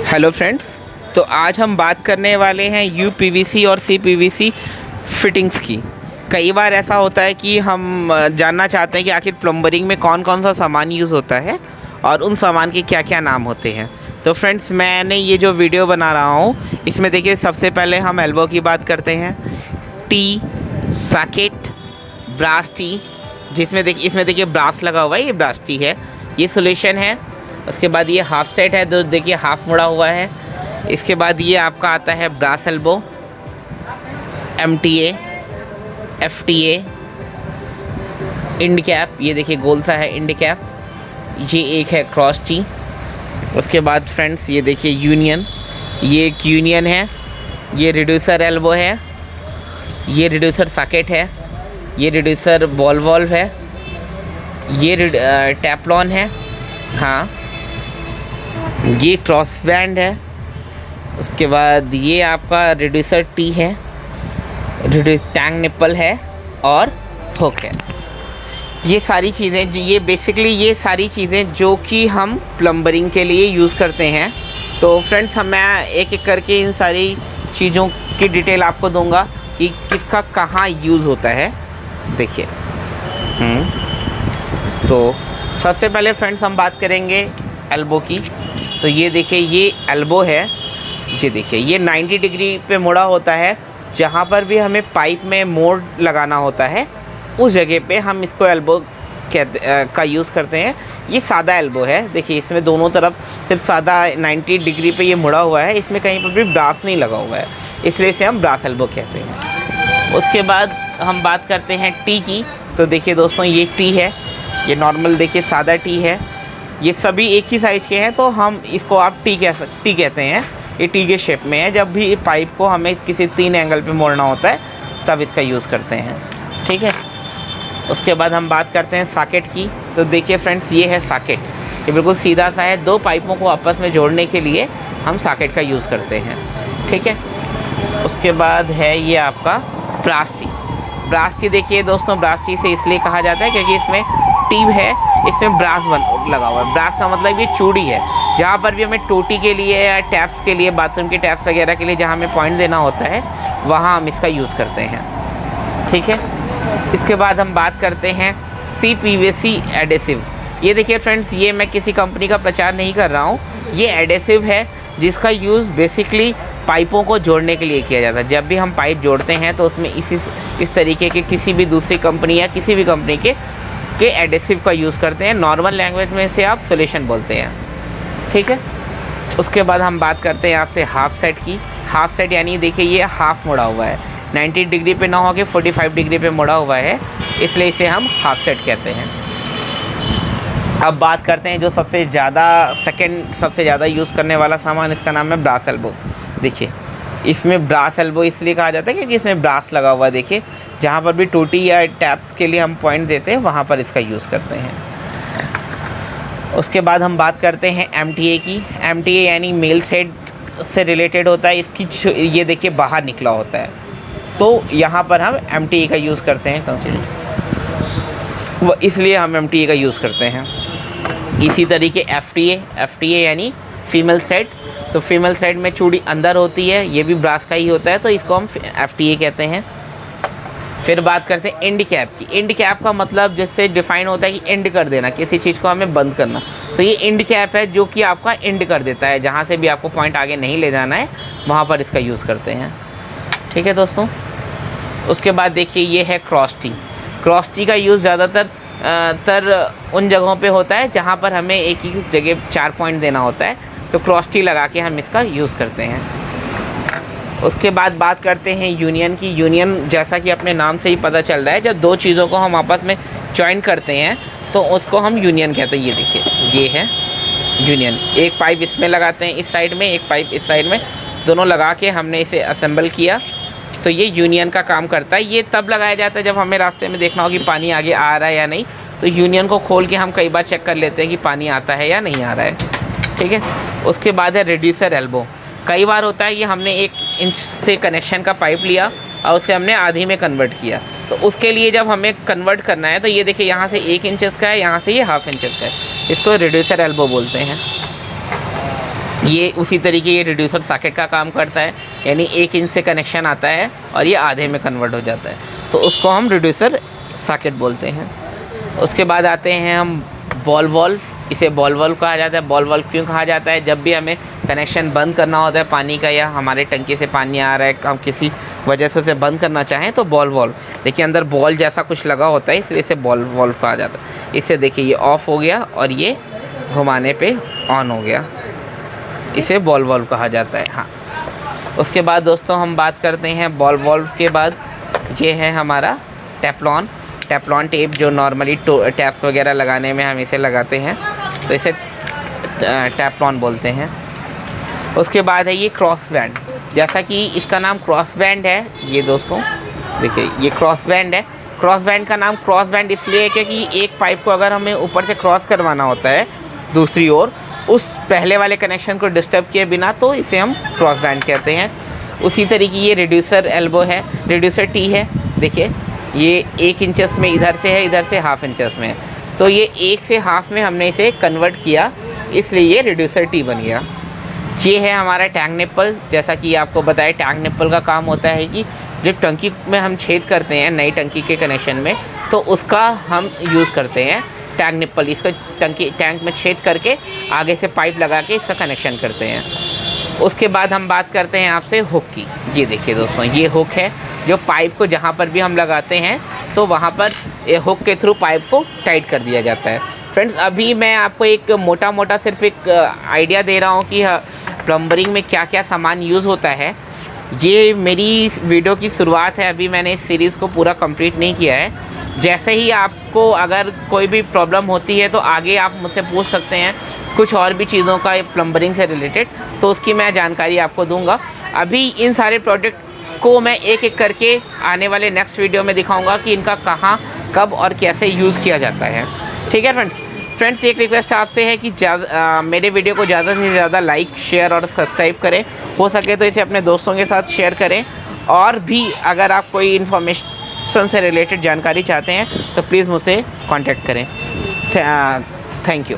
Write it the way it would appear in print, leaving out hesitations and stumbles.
Hello friends, तो आज हम बात करने वाले हैं यूपीवीसी और सीपीवीसी फिटिंग्स की। कई बार ऐसा होता है कि हम जानना चाहते हैं कि आखिर प्लम्बरिंग में कौन कौन सा सामान यूज़ होता है और उन सामान के क्या क्या नाम होते हैं। तो फ्रेंड्स, मैंने ये जो वीडियो बना रहा हूँ इसमें देखिए, सबसे पहले हम एल्बो की बात करते हैं। टी, सॉकेट, ब्रास टी, जिसमें देखिए इसमें देखिए ब्रास लगा हुआ है, ये ब्रास टी है। ये सोल्यूशन है। उसके बाद ये हाफ सेट है, तो देखिए हाफ मुड़ा हुआ है। इसके बाद ये आपका आता है brass elbow, MTA, FTA, end cap, ये देखिए गोल सा है इंड कैप। ये एक है क्रॉस टी। उसके बाद फ्रेंड्स ये देखिए यूनियन, ये एक यूनियन है। ये रिड्यूसर एल्बो है, ये रिड्यूसर सॉकेट है, ये रिड्यूसर बॉल वॉल्व है, ये टैपलॉन है, हाँ, ये क्रॉस बैंड है। उसके बाद ये आपका रिड्यूसर टी है, टैंक निप्पल है और हुक है। ये सारी चीज़ें ये बेसिकली ये सारी चीज़ें जो कि हम प्लम्बरिंग के लिए यूज़ करते हैं। तो फ्रेंड्स, मैं एक एक करके इन सारी चीज़ों की डिटेल आपको दूंगा कि किसका कहाँ यूज़ होता है। देखिए, तो सबसे पहले फ्रेंड्स हम बात करेंगे एल्बो की। तो ये देखिए, ये एल्बो है। ये देखिए, ये 90 डिग्री पे मुड़ा होता है। जहाँ पर भी हमें पाइप में मोड़ लगाना होता है उस जगह पे हम इसको एल्बो का यूज़ करते हैं। ये सादा एल्बो है। देखिए, इसमें दोनों तरफ सिर्फ सादा 90 डिग्री पे ये मुड़ा हुआ है। इसमें कहीं पर भी ब्रास नहीं लगा हुआ है, इसलिए इसे हम ब्रास एल्बो कहते हैं। उसके बाद हम बात करते हैं टी की। तो देखिए दोस्तों, ये टी है। ये नॉर्मल देखिए सादा टी है। ये सभी एक ही साइज़ के हैं, तो हम इसको आप टी कहते हैं। ये टी के शेप में है। जब भी पाइप को हमें किसी 3 एंगल पे मोड़ना होता है तब इसका यूज़ करते हैं, ठीक है। उसके बाद हम बात करते हैं सॉकेट की। तो देखिए फ्रेंड्स, ये है सॉकेट। ये बिल्कुल सीधा सा है। 2 पाइपों को आपस में जोड़ने के लिए हम सॉकेट का यूज़ करते हैं, ठीक है। उसके बाद है ये आपका ब्रास टी। ब्रास टी देखिए दोस्तों, ब्रास टी से इसलिए कहा जाता है क्योंकि इसमें टीब है, इसमें ब्रास लगा हुआ है। ब्रास का मतलब ये चूड़ी है। जहाँ पर भी हमें टोटी के लिए या टैप्स के लिए, बाथरूम के टैप्स वगैरह के लिए जहाँ हमें पॉइंट देना होता है, वहाँ हम इसका यूज़ करते हैं, ठीक है। इसके बाद हम बात करते हैं CPVC एडेसिव। ये देखिए फ्रेंड्स, ये मैं किसी कंपनी का प्रचार नहीं कर रहा हूँ। ये एडेसिव है जिसका यूज़ बेसिकली पाइपों को जोड़ने के लिए किया जाता है। जब भी हम पाइप जोड़ते हैं तो उसमें इस तरीके के किसी भी दूसरी कंपनी या किसी भी कंपनी के एडेसिव का यूज़ करते हैं। नॉर्मल लैंग्वेज में इसे आप सोल्यूशन बोलते हैं, ठीक है। उसके बाद हम बात करते हैं आपसे हाफ सेट की। हाफ सेट यानी देखिए, ये हाफ मुड़ा हुआ है। 90 डिग्री पे ना होकर 45 डिग्री पे मुड़ा हुआ है, इसलिए इसे हम हाफ सेट कहते हैं। अब बात करते हैं जो सबसे ज़्यादा यूज़ करने वाला सामान, इसका नाम है ब्रास एल्बो। देखिए, इसमें ब्रास एल्बो इसलिए कहा जाता है क्योंकि इसमें ब्रास लगा हुआ है। देखिए, जहाँ पर भी टोटी या टैप्स के लिए हम पॉइंट देते हैं वहाँ पर इसका यूज़ करते हैं। उसके बाद हम बात करते हैं MTA की। MTA यानी मेल थ्रेड से रिलेटेड होता है। इसकी ये देखिए बाहर निकला होता है, तो यहाँ पर हम MTA का यूज़ करते हैं इसलिए हम MTA का यूज़ करते हैं। इसी तरीके FTA यानी फीमेल थ्रेड। तो फीमेल थ्रेड में चूड़ी अंदर होती है, ये भी ब्रास का ही होता है, तो इसको हम FTA कहते हैं। फिर बात करते हैं इंड कैप की। इंड कैप का मतलब जिससे डिफाइन होता है कि इंड कर देना, किसी चीज़ को हमें बंद करना। तो ये इंड कैप है जो कि आपका इंड कर देता है। जहाँ से भी आपको पॉइंट आगे नहीं ले जाना है वहाँ पर इसका यूज़ करते हैं, ठीक है दोस्तों। उसके बाद देखिए, ये है क्रॉस टी। क्रॉस टी का यूज़ ज़्यादातर उन जगहों पे होता है जहाँ पर हमें एक ही जगह 4 पॉइंट देना होता है, तो क्रॉस टी लगा के हम इसका यूज़ करते हैं। उसके बाद बात करते हैं यूनियन की। यूनियन, जैसा कि अपने नाम से ही पता चल रहा है, जब 2 चीज़ों को हम आपस में जॉइन करते हैं तो उसको हम यूनियन कहते हैं। ये देखिए, ये है यूनियन। एक पाइप इसमें लगाते हैं इस साइड में, एक पाइप इस साइड में, दोनों लगा के हमने इसे असेंबल किया, तो ये यूनियन का काम करता है। ये तब लगाया जाता है जब हमें रास्ते में देखना हो कि पानी आगे आ रहा है या नहीं, तो यूनियन को खोल के हम कई बार चेक कर लेते हैं कि पानी आता है या नहीं आ रहा है, ठीक है। उसके बाद है रिड्यूसर एल्बो। कई बार होता है कि हमने 1 इंच से कनेक्शन का पाइप लिया और उसे हमने आधी में कन्वर्ट किया, तो उसके लिए जब हमें कन्वर्ट करना है तो ये देखिए, यहाँ से 1 इंचेस का है, यहाँ से ये ½ इंचेस का है। इसको रिड्यूसर एल्बो बोलते हैं। ये उसी तरीके ये रिड्यूसर सॉकेट का काम करता है, यानी 1 इंच से कनेक्शन आता है और ये आधे में कन्वर्ट हो जाता है, तो उसको हम रिड्यूसर सॉकेट बोलते हैं। उसके बाद आते हैं हम बॉल वाल्व। इसे बॉल वाल्व कहा जाता है। बॉल वाल्व क्यों कहा जाता है? जब भी हमें कनेक्शन बंद करना होता है पानी का, या हमारे टंकी से पानी आ रहा है, हम किसी वजह से उसे बंद करना चाहें तो बॉल वाल्व, देखिए अंदर बॉल जैसा कुछ लगा होता है, इसलिए इसे बॉल वाल्व कहा जाता है। इससे देखिए ये ऑफ़ हो गया और ये घुमाने पे ऑन हो गया, इसे बॉल वाल्व कहा जाता है। हाँ, उसके बाद दोस्तों हम बात करते हैं बॉल वाल्व के बाद, ये है हमारा टेफ्लॉन टेप, जो नॉर्मली टैप्स वगैरह लगाने में हम इसे लगाते हैं, तो इसे टेफ्लॉन बोलते हैं। उसके बाद है ये क्रॉस बैंड। जैसा कि इसका नाम क्रॉस बैंड है, ये दोस्तों देखिए ये क्रॉस बैंड है। क्रॉस बैंड का नाम क्रॉस बैंड इसलिए है क्योंकि एक पाइप को अगर हमें ऊपर से क्रॉस करवाना होता है दूसरी ओर, उस पहले वाले कनेक्शन को डिस्टर्ब किए बिना, तो इसे हम क्रॉस बैंड कहते हैं। उसी तरीके ये रिड्यूसर एल्बो है, रिड्यूसर टी है। देखिए ये 1 इंचेस में इधर से है, इधर से 1/2 इंचेस में है, तो ये 1 से 1/2 में हमने इसे कन्वर्ट किया, इसलिए ये रिड्यूसर टी बन गया। ये है हमारा टैंक निप्पल। जैसा कि आपको बताया, टैंक निप्पल का काम होता है कि जब टंकी में हम छेद करते हैं नई टंकी के कनेक्शन में, तो उसका हम यूज़ करते हैं टैंक निप्पल। इसका टैंक में छेद करके आगे से पाइप लगा के इसका कनेक्शन करते हैं। उसके बाद हम बात करते हैं आपसे हुक की। ये देखिए दोस्तों, ये हुक है जो पाइप को जहाँ पर भी हम लगाते हैं तो वहाँ पर ये हुक के थ्रू पाइप को टाइट कर दिया जाता है। फ्रेंड्स, अभी मैं आपको एक मोटा सिर्फ एक आइडिया दे रहा हूँ कि प्लम्बरिंग में क्या क्या सामान यूज़ होता है। ये मेरी वीडियो की शुरुआत है, अभी मैंने इस सीरीज़ को पूरा कंप्लीट नहीं किया है। जैसे ही आपको अगर कोई भी प्रॉब्लम होती है तो आगे आप मुझसे पूछ सकते हैं कुछ और भी चीज़ों का प्लम्बरिंग से रिलेटेड, तो उसकी मैं जानकारी आपको दूंगा। अभी इन सारे प्रोडक्ट को मैं एक एक करके आने वाले नेक्स्ट वीडियो में दिखाऊंगा कि इनका कहाँ, कब और कैसे यूज़ किया जाता है। ठीक है फ्रेंड्स, एक रिक्वेस्ट आपसे है कि मेरे वीडियो को ज़्यादा से ज़्यादा लाइक, शेयर और सब्सक्राइब करें। हो सके तो इसे अपने दोस्तों के साथ शेयर करें, और भी अगर आप कोई इन्फॉर्मेशन से रिलेटेड जानकारी चाहते हैं तो प्लीज़ मुझसे कांटेक्ट करें। Thank you.